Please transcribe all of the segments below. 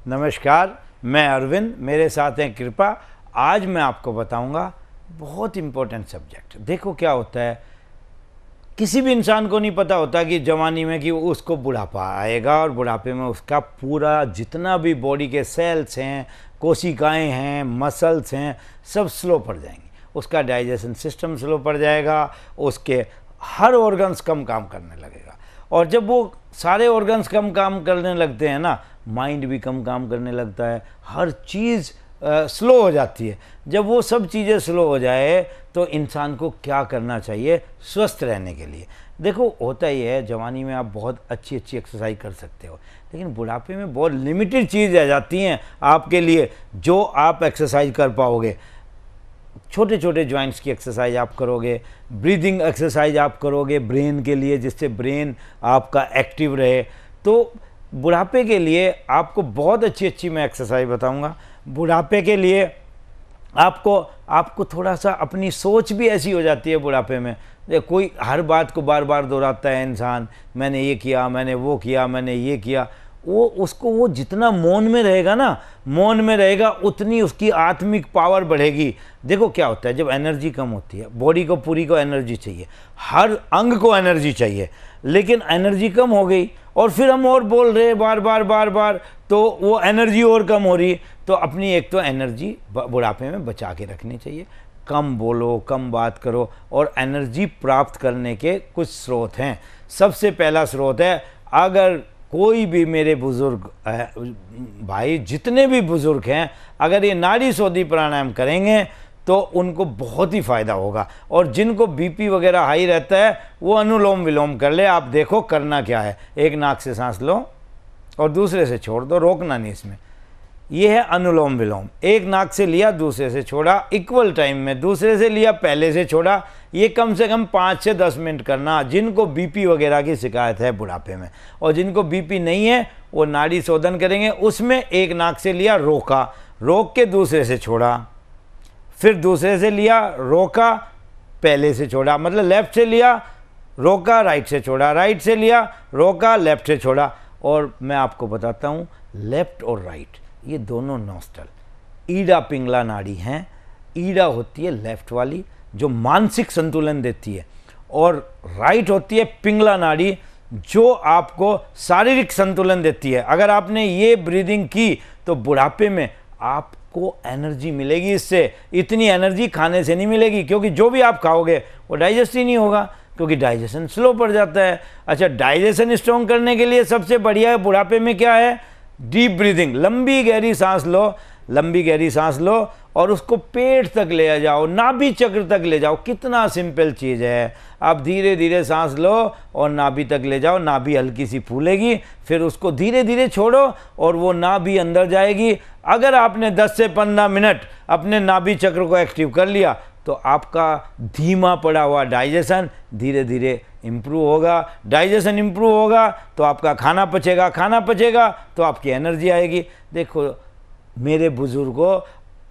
नमस्कार, मैं अरविंद, मेरे साथ हैं कृपा। आज मैं आपको बताऊंगा बहुत इम्पोर्टेंट सब्जेक्ट। देखो क्या होता है, किसी भी इंसान को नहीं पता होता कि जवानी में कि उसको बुढ़ापा आएगा और बुढ़ापे में उसका पूरा जितना भी बॉडी के सेल्स हैं, कोशिकाएं हैं, मसल्स हैं, सब स्लो पड़ जाएंगे। उसका डाइजेशन सिस्टम स्लो पड़ जाएगा, उसके हर ऑर्गन्स कम काम करने लगेगा। और जब वो सारे ऑर्गन्स कम काम करने लगते हैं ना, माइंड भी कम काम करने लगता है, हर चीज़ स्लो हो जाती है। जब वो सब चीज़ें स्लो हो जाए तो इंसान को क्या करना चाहिए स्वस्थ रहने के लिए? देखो होता ही है, जवानी में आप बहुत अच्छी अच्छी एक्सरसाइज कर सकते हो, लेकिन बुढ़ापे में बहुत लिमिटेड चीज़ आ जाती हैं आपके लिए जो आप एक्सरसाइज कर पाओगे। छोटे छोटे जॉइंट्स की एक्सरसाइज आप करोगे, ब्रीदिंग एक्सरसाइज आप करोगे ब्रेन के लिए, जिससे ब्रेन आपका एक्टिव रहे। तो बुढ़ापे के लिए आपको बहुत अच्छी अच्छी मैं एक्सरसाइज बताऊंगा। बुढ़ापे के लिए आपको थोड़ा सा अपनी सोच भी ऐसी हो जाती है बुढ़ापे में। कोई हर बात को बार बार दोहराता है इंसान, मैंने ये किया, मैंने वो किया, मैंने ये किया। वो जितना मौन में रहेगा ना, मौन में रहेगा उतनी उसकी आत्मिक पावर बढ़ेगी। देखो क्या होता है, जब एनर्जी कम होती है, बॉडी को पूरी को एनर्जी चाहिए, हर अंग को एनर्जी चाहिए, लेकिन एनर्जी कम हो गई और फिर हम और बोल रहे बार बार, तो वो एनर्जी और कम हो रही। तो अपनी एक तो एनर्जी बुढ़ापे में बचा के रखनी चाहिए। कम बोलो, कम बात करो, और एनर्जी प्राप्त करने के कुछ स्रोत हैं। सबसे पहला स्रोत है, अगर कोई भी मेरे बुजुर्ग भाई, जितने भी बुजुर्ग हैं, अगर ये नाड़ी शोधी प्राणायाम करेंगे तो उनको बहुत ही फ़ायदा होगा। और जिनको बीपी वगैरह हाई रहता है वो अनुलोम विलोम कर ले। आप देखो करना क्या है, एक नाक से सांस लो और दूसरे से छोड़ दो, रोकना नहीं इसमें। ये है अनुलोम विलोम। एक नाक से लिया, दूसरे से छोड़ा, इक्वल टाइम में, दूसरे से लिया, पहले से छोड़ा। ये कम से कम 5 से 10 मिनट करना, जिनको बीपी वगैरह की शिकायत है बुढ़ापे में। और जिनको बीपी नहीं है वो नाड़ी शोधन करेंगे, उसमें एक नाक से लिया, रोका, रोक के दूसरे से छोड़ा, फिर दूसरे से लिया, रोका, पहले से छोड़ा, मतलब लेफ्ट से लिया, रोका, राइट से छोड़ा, राइट से लिया, रोका, लेफ्ट से छोड़ा। और मैं आपको बताता हूँ, लेफ्ट और राइट ये दोनों नॉस्टल ईड़ा पिंगला नाड़ी हैं। ईड़ा होती है लेफ्ट वाली जो मानसिक संतुलन देती है, और राइट होती है पिंगला नाड़ी जो आपको शारीरिक संतुलन देती है। अगर आपने ये ब्रीदिंग की तो बुढ़ापे में आपको एनर्जी मिलेगी। इससे इतनी एनर्जी खाने से नहीं मिलेगी, क्योंकि जो भी आप खाओगे वो डाइजेस्ट ही नहीं होगा, क्योंकि डाइजेशन स्लो पड़ जाता है। अच्छा, डाइजेशन स्ट्रॉन्ग करने के लिए सबसे बढ़िया बुढ़ापे में क्या है? Deep breathing. लंबी गहरी सांस लो, लंबी गहरी सांस लो और उसको पेट तक ले जाओ, नाभि चक्र तक ले जाओ। कितना सिंपल चीज़ है। आप धीरे धीरे सांस लो और नाभि तक ले जाओ, नाभि हल्की सी फूलेगी, फिर उसको धीरे धीरे छोड़ो और वो नाभि अंदर जाएगी। अगर आपने 10 से 15 मिनट अपने नाभि चक्र को एक्टिव कर लिया तो आपका धीमा पड़ा हुआ डाइजेशन धीरे धीरे इम्प्रूव होगा। डाइजेशन इम्प्रूव होगा तो आपका खाना पचेगा, खाना पचेगा तो आपकी एनर्जी आएगी। देखो मेरे बुजुर्गों,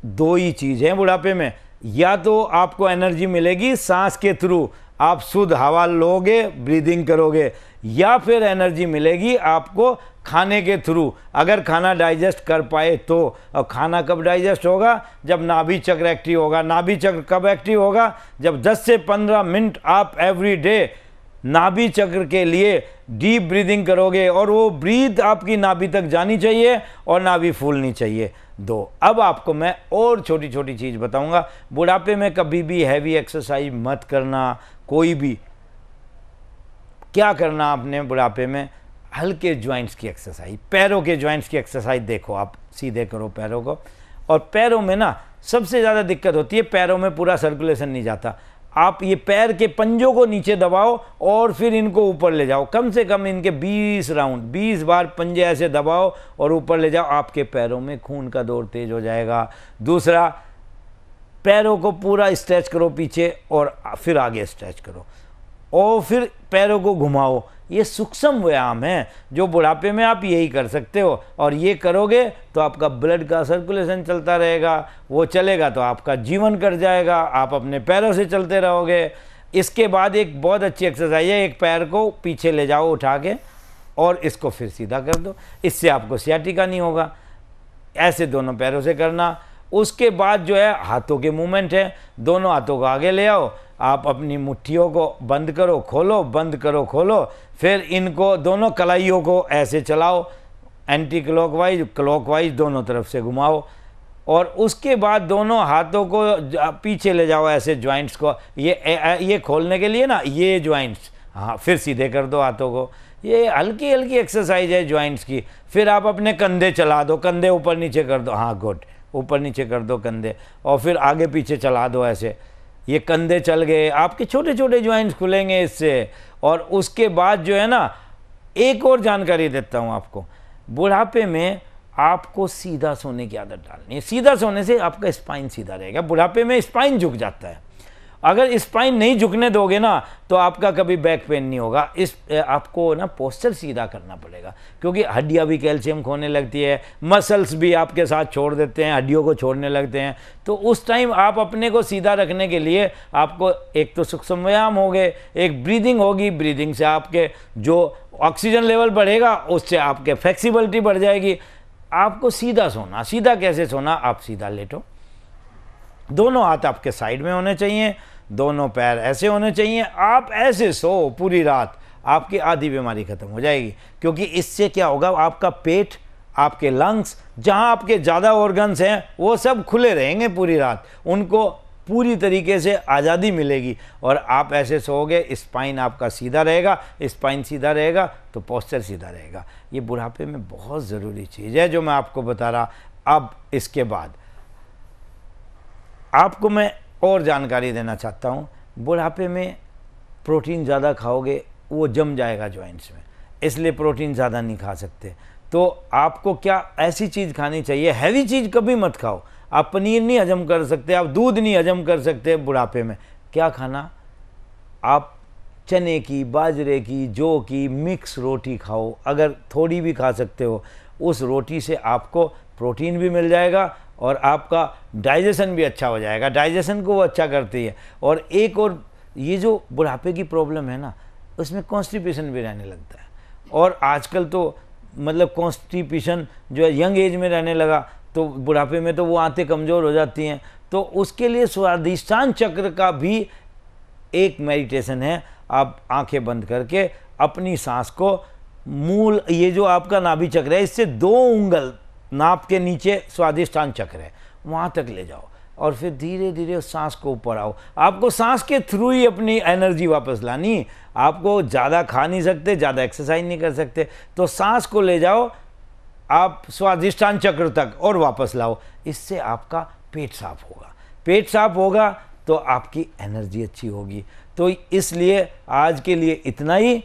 2 ही चीज़ हैं बुढ़ापे में, या तो आपको एनर्जी मिलेगी सांस के थ्रू, आप शुद्ध हवा लोगे, ब्रीदिंग करोगे, या फिर एनर्जी मिलेगी आपको खाने के थ्रू, अगर खाना डाइजेस्ट कर पाए तो। और खाना कब डाइजेस्ट होगा? जब नाभि चक्र एक्टिव होगा। नाभि चक्र कब एक्टिव होगा? जब 10 से 15 मिनट आप एवरी डे नाभि चक्र के लिए डीप ब्रीदिंग करोगे, और वो ब्रीथ आपकी नाभि तक जानी चाहिए और नाभि फूलनी चाहिए। 2, अब आपको मैं और छोटी छोटी चीज़ बताऊंगा। बुढ़ापे में कभी भी हैवी एक्सरसाइज मत करना। कोई भी क्या करना आपने बुढ़ापे में? हल्के जॉइंट्स की एक्सरसाइज, पैरों के जॉइंट्स की एक्सरसाइज। देखो आप सीधे करो पैरों को, और पैरों में ना सबसे ज़्यादा दिक्कत होती है, पैरों में पूरा सर्कुलेशन नहीं जाता। आप ये पैर के पंजों को नीचे दबाओ और फिर इनको ऊपर ले जाओ। कम से कम इनके 20 राउंड, 20 बार पंजे ऐसे दबाओ और ऊपर ले जाओ। आपके पैरों में खून का दौर तेज हो जाएगा। दूसरा, पैरों को पूरा स्ट्रेच करो पीछे और फिर आगे स्ट्रेच करो, और फिर पैरों को घुमाओ। ये सूक्ष्म व्यायाम है जो बुढ़ापे में आप यही कर सकते हो, और ये करोगे तो आपका ब्लड का सर्कुलेशन चलता रहेगा। वो चलेगा तो आपका जीवन कट जाएगा, आप अपने पैरों से चलते रहोगे। इसके बाद एक बहुत अच्छी एक्सरसाइज है, एक पैर को पीछे ले जाओ उठा के और इसको फिर सीधा कर दो। इससे आपको सियाटिका नहीं होगा। ऐसे दोनों पैरों से करना। उसके बाद जो है हाथों के मूवमेंट है, दोनों हाथों को आगे ले आओ, आप अपनी मुट्ठियों को बंद करो खोलो, बंद करो खोलो, फिर इनको दोनों कलाइयों को ऐसे चलाओ, एंटी क्लॉकवाइज क्लॉकवाइज दोनों तरफ से घुमाओ। और उसके बाद दोनों हाथों को पीछे ले जाओ ऐसे जॉइंट्स को, ये खोलने के लिए ना, ये जॉइंट्स, हाँ फिर सीधे कर दो हाथों को। ये हल्की हल्की एक्सरसाइज है जॉइंट्स की। फिर आप अपने कंधे चला दो, कंधे ऊपर नीचे कर दो, हाँ गुड, ऊपर नीचे कर दो कंधे, और फिर आगे पीछे चला दो ऐसे। ये कंधे चल गए, आपके छोटे छोटे जॉइंट्स खुलेंगे इससे। और उसके बाद जो है ना, एक और जानकारी देता हूँ आपको, बुढ़ापे में आपको सीधा सोने की आदत डालनी है। सीधा सोने से आपका स्पाइन सीधा रहेगा। बुढ़ापे में स्पाइन झुक जाता है, अगर स्पाइन नहीं झुकने दोगे ना तो आपका कभी बैक पेन नहीं होगा। आपको ना पोस्चर सीधा करना पड़ेगा, क्योंकि हड्डियां भी कैल्शियम खोने लगती है, मसल्स भी आपके साथ छोड़ देते हैं, हड्डियों को छोड़ने लगते हैं। तो उस टाइम आप अपने को सीधा रखने के लिए आपको एक तो सूक्ष्म व्यायाम हो गए, एक ब्रीदिंग होगी, ब्रीदिंग से आपके जो ऑक्सीजन लेवल बढ़ेगा उससे आपके फ्लेक्सिबिलिटी बढ़ जाएगी। आपको सीधा सोना, सीधा कैसे सोना, आप सीधा लेटो, दोनों हाथ आपके साइड में होने चाहिए, दोनों पैर ऐसे होने चाहिए, आप ऐसे सो पूरी रात, आपकी आधी बीमारी खत्म हो जाएगी। क्योंकि इससे क्या होगा, आपका पेट, आपके लंग्स, जहां आपके ज़्यादा ऑर्गन्स हैं वो सब खुले रहेंगे पूरी रात, उनको पूरी तरीके से आज़ादी मिलेगी। और आप ऐसे सोओगे, स्पाइन आपका सीधा रहेगा, स्पाइन सीधा रहेगा तो पोस्चर सीधा रहेगा। ये बुढ़ापे में बहुत ज़रूरी चीज़ है जो मैं आपको बता रहा। अब इसके बाद आपको मैं और जानकारी देना चाहता हूँ, बुढ़ापे में प्रोटीन ज़्यादा खाओगे वो जम जाएगा जॉइंट्स में, इसलिए प्रोटीन ज़्यादा नहीं खा सकते। तो आपको क्या ऐसी चीज़ खानी चाहिए, हैवी चीज़ कभी मत खाओ। आप पनीर नहीं हजम कर सकते, आप दूध नहीं हजम कर सकते बुढ़ापे में, क्या खाना, आप चने की, बाजरे की, जौ की मिक्स रोटी खाओ। अगर थोड़ी भी खा सकते हो, उस रोटी से आपको प्रोटीन भी मिल जाएगा और आपका डाइजेशन भी अच्छा हो जाएगा, डाइजेशन को वो अच्छा करती है। और एक और, ये जो बुढ़ापे की प्रॉब्लम है ना, उसमें कॉन्स्टिपेशन भी रहने लगता है। और आजकल तो मतलब कॉन्स्टिपेशन जो है यंग एज में रहने लगा, तो बुढ़ापे में तो वो आंतें कमज़ोर हो जाती हैं। तो उसके लिए स्वादिष्टान चक्र का भी एक मेडिटेशन है। आप आंखें बंद करके अपनी सांस को मूल, ये जो आपका नाभि चक्र है, इससे 2 उंगल नाप के नीचे स्वादिष्टान चक्र है, वहाँ तक ले जाओ और फिर धीरे धीरे उस सांस को ऊपर आओ। आपको सांस के थ्रू ही अपनी एनर्जी वापस लानी। आपको ज़्यादा खा नहीं सकते, ज़्यादा एक्सरसाइज नहीं कर सकते, तो सांस को ले जाओ आप स्वादिष्टान चक्र तक और वापस लाओ। इससे आपका पेट साफ होगा, पेट साफ होगा तो आपकी एनर्जी अच्छी होगी। तो इसलिए आज के लिए इतना ही।